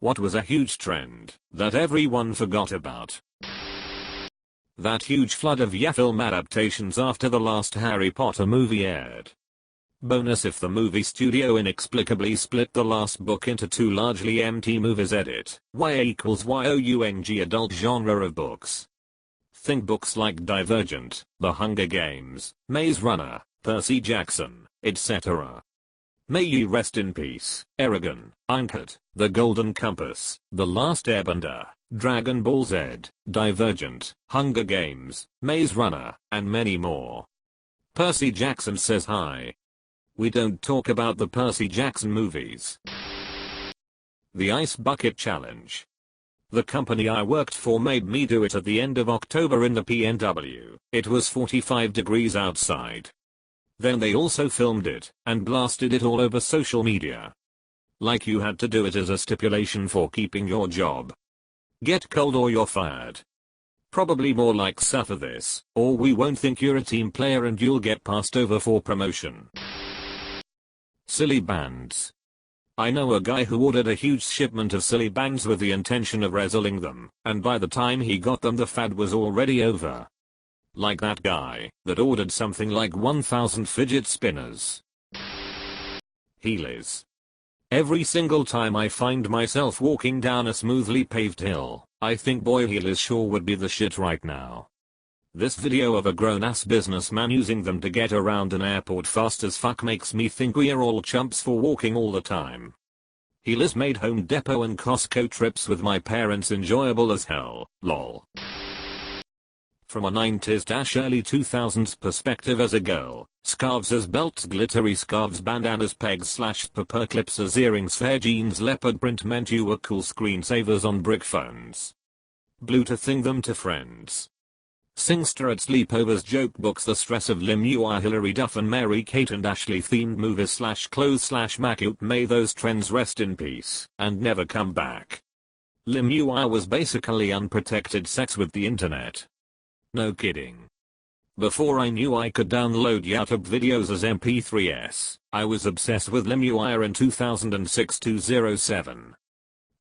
What was a huge trend that everyone forgot about? That huge flood of film adaptations after the last Harry Potter movie aired. Bonus: if the movie studio inexplicably split the last book into two largely empty movies. Edit. YA=YOUNG adult genre of books. Think books like Divergent, The Hunger Games, Maze Runner, Percy Jackson, etc. May ye rest in peace, Eragon, Ironheart, The Golden Compass, The Last Airbender, Dragon Ball Z, Divergent, Hunger Games, Maze Runner, and many more. Percy Jackson says hi. We don't talk about the Percy Jackson movies. The Ice Bucket Challenge. The company I worked for made me do it at the end of October in the PNW. It was 45 degrees outside. Then they also filmed it and blasted it all over social media. Like you had to do it as a stipulation for keeping your job. Get cold or you're fired. Probably more like suffer this, or we won't think you're a team player and you'll get passed over for promotion. Silly bands. I know a guy who ordered a huge shipment of silly bands with the intention of reselling them, and by the time he got them the fad was already over. Like that guy that ordered something like 1,000 fidget spinners. Heelys. Every single time I find myself walking down a smoothly paved hill, I think boy Heelys sure would be the shit right now. This video of a grown-ass businessman using them to get around an airport fast as fuck makes me think we are all chumps for walking all the time. Heelys made Home Depot and Costco trips with my parents enjoyable as hell, lol. From a 90s-early 2000s perspective as a girl, scarves as belts, glittery scarves, bandanas, pegs, paper clips as earrings, fair jeans, leopard print meant you were cool. Screensavers on brick phones. Blue to thing them to friends. Singster at sleepovers, joke books, the stress of Lim Ui, Hilary Duff and Mary Kate and Ashley themed movies /clothes /macute. May those trends rest in peace and never come back. Lim Ui was basically unprotected sex with the internet. No kidding. Before I knew I could download YouTube videos as MP3s, I was obsessed with Lim Ui in 2006-2007.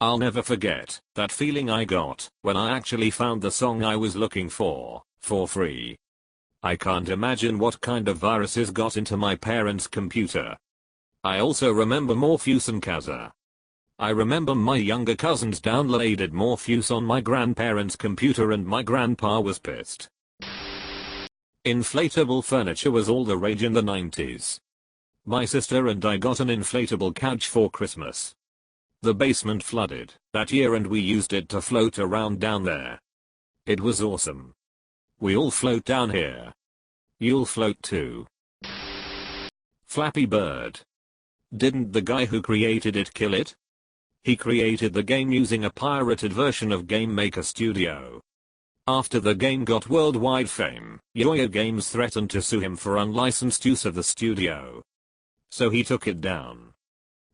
I'll never forget that feeling I got when I actually found the song I was looking for free. I can't imagine what kind of viruses got into my parents' computer. I also remember Morpheus and Kazaa. I remember my younger cousins downloaded Morpheus on my grandparents' computer and my grandpa was pissed. Inflatable furniture was all the rage in the 90s. My sister and I got an inflatable couch for Christmas. The basement flooded that year and we used it to float around down there. It was awesome. We all float down here. You'll float too. Flappy Bird. Didn't the guy who created it kill it? He created the game using a pirated version of Game Maker Studio. After the game got worldwide fame, Yoyo Games threatened to sue him for unlicensed use of the studio. So he took it down.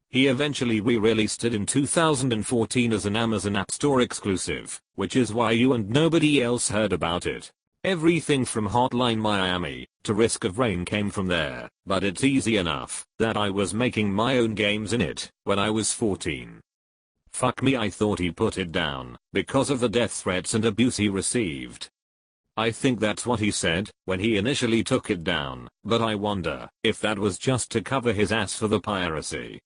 He eventually re-released it in 2014 as an Amazon App Store exclusive, which is why you and nobody else heard about it. Everything from Hotline Miami to Risk of Rain came from there, but it's easy enough that I was making my own games in it when I was 14. Fuck me, I thought he put it down because of the death threats and abuse he received. I think that's what he said when he initially took it down, but I wonder if that was just to cover his ass for the piracy.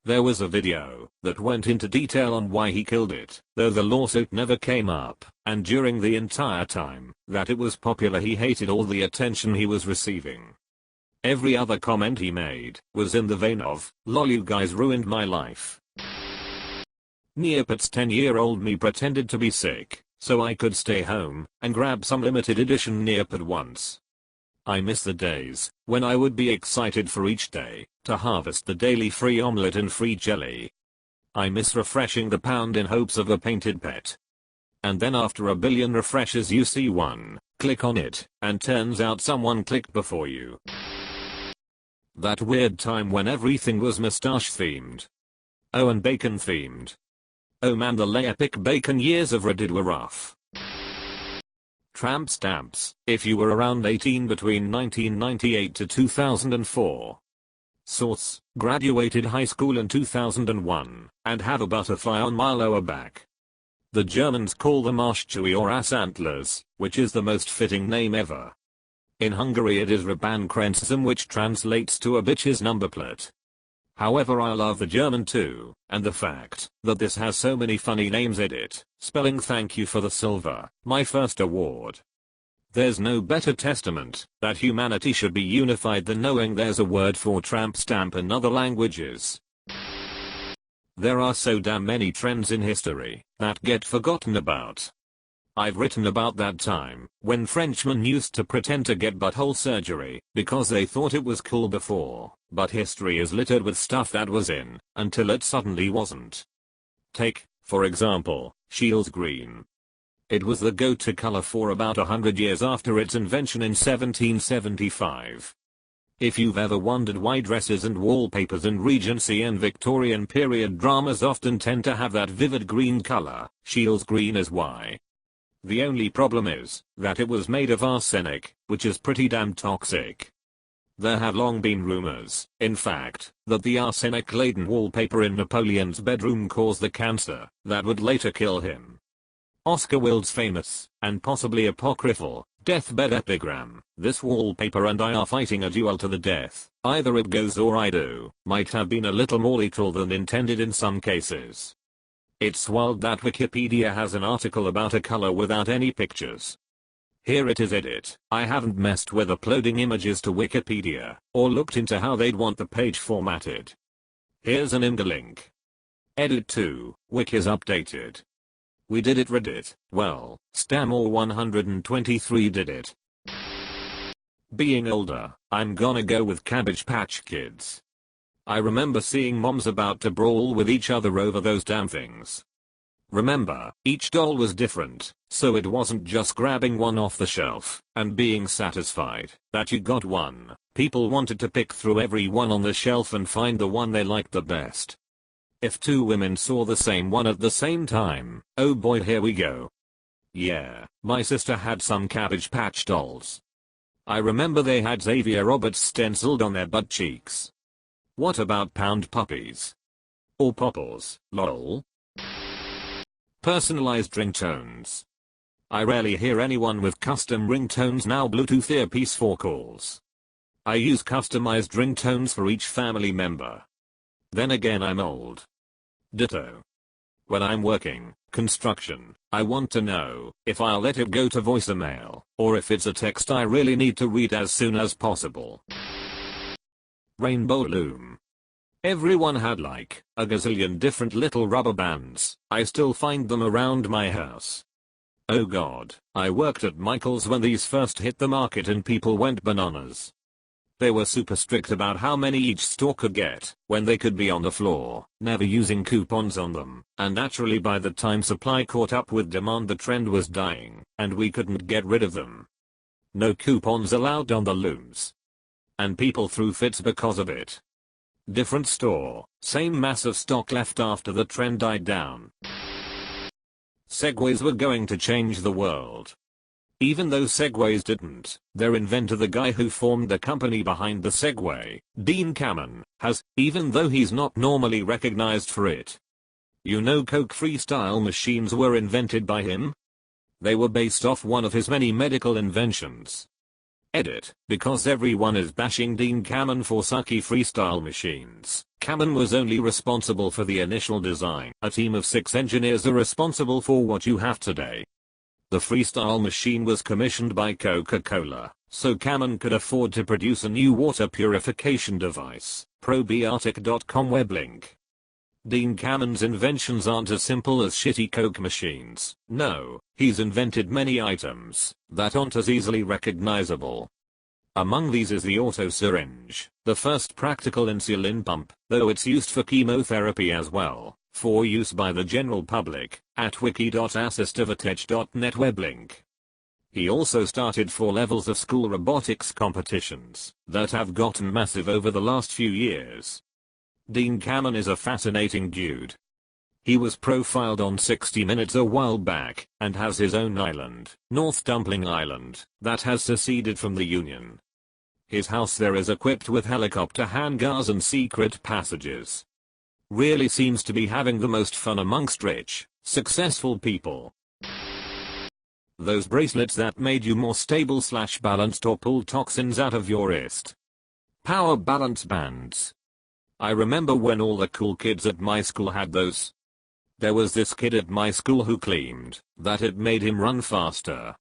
There was a video that went into detail on why he killed it, though the lawsuit never came up, and during the entire time that it was popular he hated all the attention he was receiving. Every other comment he made was in the vein of, lol you guys ruined my life. Neopets 10-year-old me pretended to be sick, so I could stay home and grab some limited edition Neopet once. I miss the days when I would be excited for each day to harvest the daily free omelette and free jelly. I miss refreshing the pound in hopes of a painted pet. And then after a billion refreshes you see one, click on it, and turns out someone clicked before you. That weird time when everything was mustache themed. Oh, and bacon themed. Oh man, the epic bacon years of Reddit were rough. Tramp stamps, if you were around 18 between 1998 to 2004. Source: graduated high school in 2001 and have a butterfly on my lower back. The Germans call them Arschchewy or ass antlers, which is the most fitting name ever. In Hungary it is Rabankrenzum, which translates to a bitch's number plate. However, I love the German too, and the fact that this has so many funny names in it. Spelling: thank you for the silver, my first award. There's no better testament that humanity should be unified than knowing there's a word for tramp stamp in other languages. There are so damn many trends in history that get forgotten about. I've written about that time when Frenchmen used to pretend to get butthole surgery because they thought it was cool before, but history is littered with stuff that was in until it suddenly wasn't. Take, for example, Shields green. It was the go-to color for about 100 years after its invention in 1775. If you've ever wondered why dresses and wallpapers in Regency and Victorian period dramas often tend to have that vivid green color, Shields green is why. The only problem is that it was made of arsenic, which is pretty damn toxic. There have long been rumors, in fact, that the arsenic-laden wallpaper in Napoleon's bedroom caused the cancer that would later kill him. Oscar Wilde's famous, and possibly apocryphal, deathbed epigram, "This wallpaper and I are fighting a duel to the death, either it goes or I do," might have been a little more literal than intended in some cases. It's wild that Wikipedia has an article about a color without any pictures. Here it is. Edit: I haven't messed with uploading images to Wikipedia, or looked into how they'd want the page formatted. Here's an img link. Edit 2, Wiki is updated. We did it. Reddit, well, Stamor 123 did it. Being older, I'm gonna go with Cabbage Patch Kids. I remember seeing moms about to brawl with each other over those damn things. Remember, each doll was different, so it wasn't just grabbing one off the shelf and being satisfied that you got one. People wanted to pick through every one on the shelf and find the one they liked the best. If two women saw the same one at the same time, oh boy, here we go. Yeah, my sister had some Cabbage Patch dolls. I remember they had Xavier Roberts stenciled on their butt cheeks. What about pound puppies? Or popples, lol? Personalized ringtones. I rarely hear anyone with custom ringtones now. Bluetooth earpiece for calls. I use customized ringtones for each family member. Then again, I'm old. Ditto. When I'm working construction, I want to know if I'll let it go to voicemail or if it's a text I really need to read as soon as possible. Rainbow loom. Everyone had like a gazillion different little rubber bands. I still find them around my house. Oh god, I worked at Michael's when these first hit the market and people went bananas. They were super strict about how many each store could get when they could be on the floor, never using coupons on them, and naturally by the time supply caught up with demand the trend was dying, and we couldn't get rid of them. No coupons allowed on the looms. And people threw fits because of it. Different store, same massive stock left after the trend died down. Segways were going to change the world. Even though Segways didn't, their inventor, the guy who formed the company behind the Segway, Dean Kamen, has, even though he's not normally recognized for it. You know, Coke freestyle machines were invented by him? They were based off one of his many medical inventions. Edit, because everyone is bashing Dean Kamen for sucky freestyle machines. Kamen was only responsible for the initial design. A team of 6 engineers are responsible for what you have today. The freestyle machine was commissioned by Coca-Cola, so Kamen could afford to produce a new water purification device. Probiotic.com web link. Dean Kamen's inventions aren't as simple as shitty Coke machines. No, he's invented many items that aren't as easily recognizable. Among these is the auto syringe, the first practical insulin pump, though it's used for chemotherapy as well, for use by the general public, at wiki.assistivitech.net web link. He also started 4 levels of school robotics competitions that have gotten massive over the last few years. Dean Kamen is a fascinating dude. He was profiled on 60 Minutes a while back, and has his own island, North Dumpling Island, that has seceded from the Union. His house there is equipped with helicopter hangars and secret passages. Really seems to be having the most fun amongst rich, successful people. Those bracelets that made you more stable / balanced or pulled toxins out of your wrist. Power balance bands. I remember when all the cool kids at my school had those. There was this kid at my school who claimed that it made him run faster.